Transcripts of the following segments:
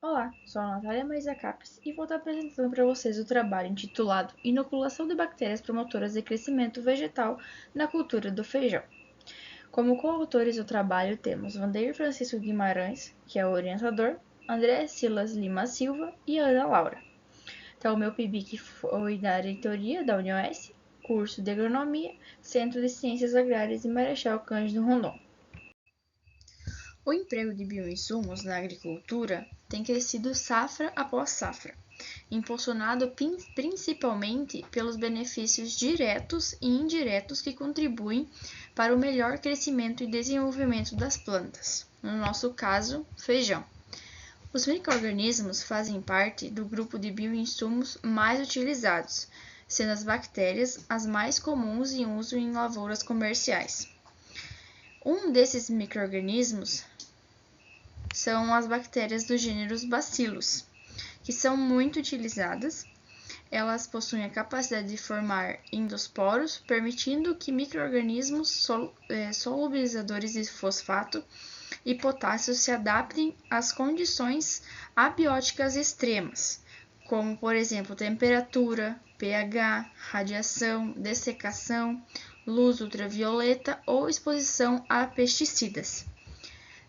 Olá, sou a Natália Marisa Capes e vou estar apresentando para vocês o trabalho intitulado Inoculação de Bactérias Promotoras de Crescimento Vegetal na Cultura do Feijão. Como coautores do trabalho temos Vandeir Francisco Guimarães, que é o orientador, André Silas Lima Silva e Ana Laura. Então, o meu PIBIC foi da reitoria da UniOS, curso de Agronomia, Centro de Ciências Agrárias e Marechal Cândido Rondon. O emprego de bioinsumos na agricultura tem crescido safra após safra, impulsionado principalmente pelos benefícios diretos e indiretos que contribuem para o melhor crescimento e desenvolvimento das plantas, no nosso caso, feijão. Os micro-organismos fazem parte do grupo de bioinsumos mais utilizados, sendo as bactérias as mais comuns em uso em lavouras comerciais. Um desses micro-organismos são as bactérias do gênero Bacillus, que são muito utilizadas. Elas possuem a capacidade de formar endosporos, permitindo que micro-organismos solubilizadores de fosfato e potássio se adaptem às condições abióticas extremas, como, por exemplo, temperatura, pH, radiação, dessecação, luz ultravioleta ou exposição a pesticidas.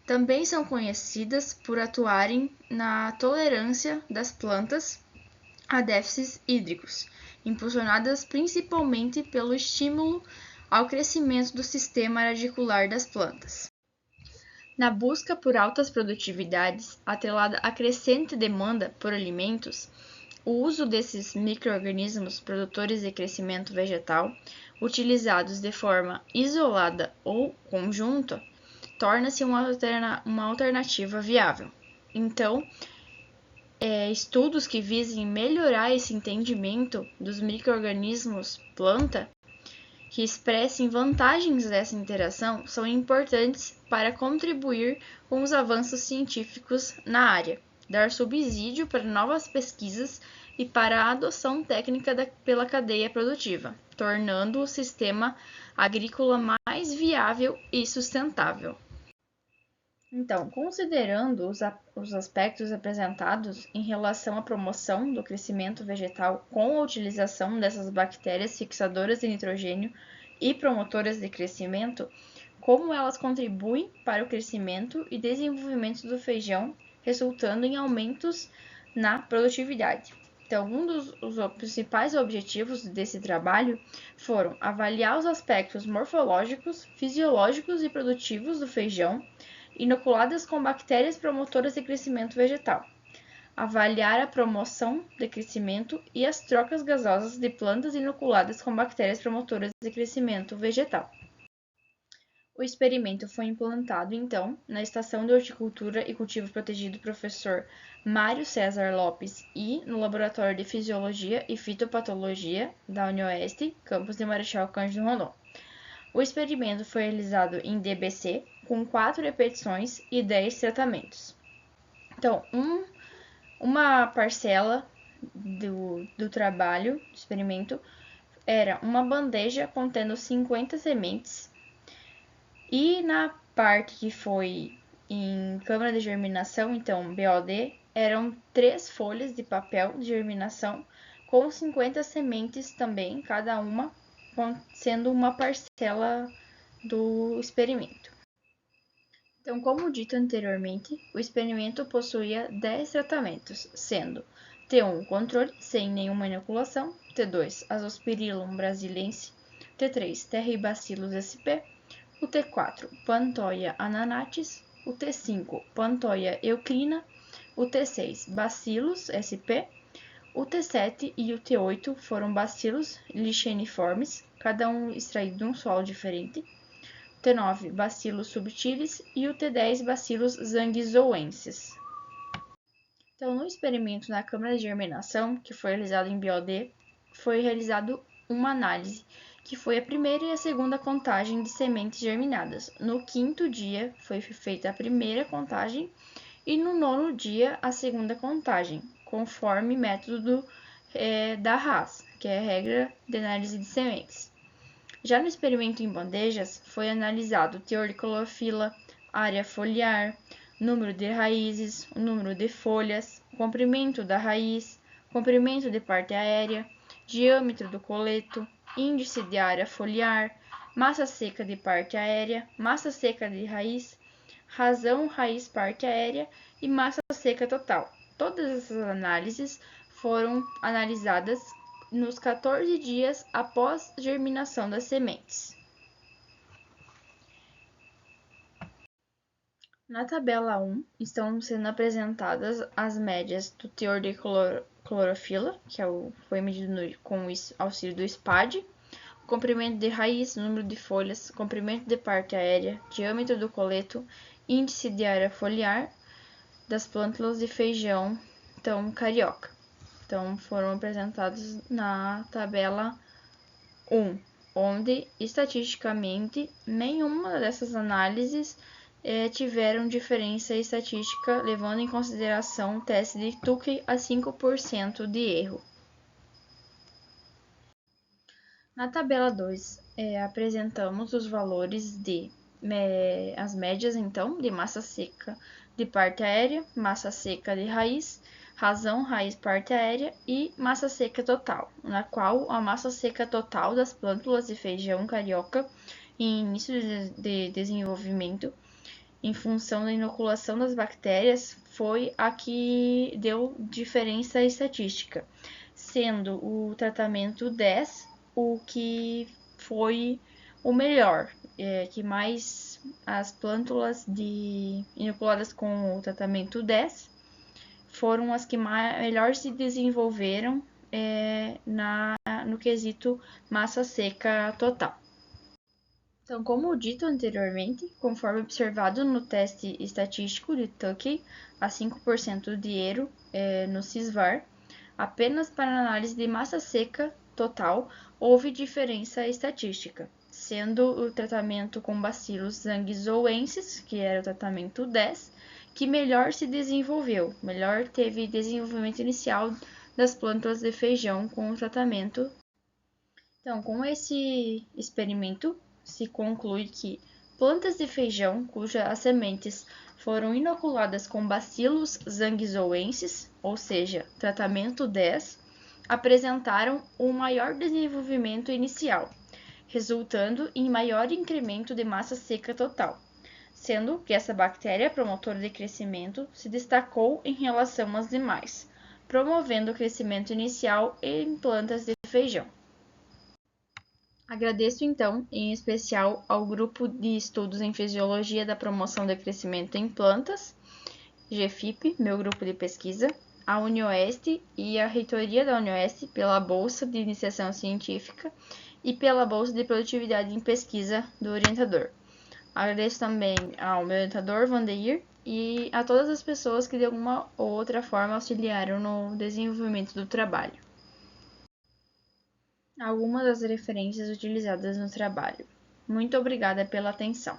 Também são conhecidas por atuarem na tolerância das plantas a déficits hídricos, impulsionadas principalmente pelo estímulo ao crescimento do sistema radicular das plantas. Na busca por altas produtividades, atrelada à crescente demanda por alimentos, o uso desses micro-organismos produtores de crescimento vegetal, utilizados de forma isolada ou conjunta, torna-se uma alternativa viável. Então, estudos que visem melhorar esse entendimento dos micro-organismos planta, que expressem vantagens dessa interação, são importantes para contribuir com os avanços científicos na área, dar subsídio para novas pesquisas e para a adoção técnica pela cadeia produtiva, tornando o sistema agrícola mais viável e sustentável. Então, considerando os aspectos apresentados em relação à promoção do crescimento vegetal com a utilização dessas bactérias fixadoras de nitrogênio e promotoras de crescimento, como elas contribuem para o crescimento e desenvolvimento do feijão, resultando em aumentos na produtividade. Então, um dos principais objetivos desse trabalho foram avaliar os aspectos morfológicos, fisiológicos e produtivos do feijão, inoculadas com bactérias promotoras de crescimento vegetal, avaliar a promoção de crescimento e as trocas gasosas de plantas inoculadas com bactérias promotoras de crescimento vegetal. O experimento foi implantado, então, na Estação de Horticultura e Cultivo Protegido Professor Mário César Lopes e no Laboratório de Fisiologia e Fitopatologia da UniOeste, campus de Marechal Cândido Rondon. O experimento foi realizado em DBC, com 4 repetições e 10 tratamentos. Então, uma parcela do trabalho, do experimento, era uma bandeja contendo 50 sementes, e na parte que foi em câmara de germinação, então BOD, eram 3 folhas de papel de germinação com 50 sementes também, cada uma sendo uma parcela do experimento. Então, como dito anteriormente, o experimento possuía 10 tratamentos, sendo T1 controle, sem nenhuma inoculação, T2 Azospirillum brasilense, T3 Terribacillus sp, o T4 Pantoia ananatis, o T5 Pantoia eucrina, o T6 Bacillus sp, o T7 e o T8 foram Bacillus licheniformes, cada um extraído de um solo diferente, o T9 Bacillus subtilis e o T10 Bacillus zangzoensis. Então, no experimento na câmara de germinação, que foi realizado em BOD, foi realizado uma análise, que foi a primeira e a segunda contagem de sementes germinadas. No 5º dia foi feita a primeira contagem e no 9º dia a segunda contagem, conforme método da RAS, que é a regra de análise de sementes. Já no experimento em bandejas, foi analisado teor de clorofila, área foliar, número de raízes, o número de folhas, o comprimento da raiz, comprimento de parte aérea, diâmetro do coleto, índice de área foliar, massa seca de parte aérea, massa seca de raiz, razão raiz parte aérea e massa seca total. Todas essas análises foram analisadas nos 14 dias após germinação das sementes. Na tabela 1 estão sendo apresentadas as médias do teor de clorofila, que foi medido com o auxílio do SPAD, comprimento de raiz, número de folhas, comprimento de parte aérea, diâmetro do coleto, índice de área foliar das plântulas de feijão, então carioca. Então, foram apresentados na tabela 1, onde, estatisticamente, nenhuma dessas análises tiveram diferença estatística, levando em consideração o teste de Tukey a 5% de erro. Na tabela 2, apresentamos os valores as médias, então, de massa seca de parte aérea, massa seca de raiz, razão raiz parte aérea e massa seca total, na qual a massa seca total das plântulas de feijão carioca em início de desenvolvimento, em função da inoculação das bactérias, foi a que deu diferença estatística, sendo o tratamento 10 o que foi o melhor, que mais as plântulas inoculadas com o tratamento 10 foram as que melhor se desenvolveram no quesito massa seca total. Então, como dito anteriormente, conforme observado no teste estatístico de Tukey, a 5% de erro no CISVAR, apenas para análise de massa seca total houve diferença estatística, sendo o tratamento com bacilos zangizouensis, que era o tratamento 10, que melhor se desenvolveu, melhor teve desenvolvimento inicial das plântulas de feijão com o tratamento. Então, com esse experimento, se conclui que plantas de feijão cujas sementes foram inoculadas com bacilos zangizouensis, ou seja, tratamento 10, apresentaram um maior desenvolvimento inicial, resultando em maior incremento de massa seca total, sendo que essa bactéria promotora de crescimento se destacou em relação às demais, promovendo o crescimento inicial em plantas de feijão. Agradeço, então, em especial ao Grupo de Estudos em Fisiologia da Promoção do Crescimento em Plantas, GFIP, meu grupo de pesquisa, a UniOeste e a Reitoria da UniOeste pela Bolsa de Iniciação Científica e pela Bolsa de Produtividade em Pesquisa do orientador. Agradeço também ao meu orientador, Vandeir, e a todas as pessoas que de alguma ou outra forma auxiliaram no desenvolvimento do trabalho. Algumas das referências utilizadas no trabalho. Muito obrigada pela atenção.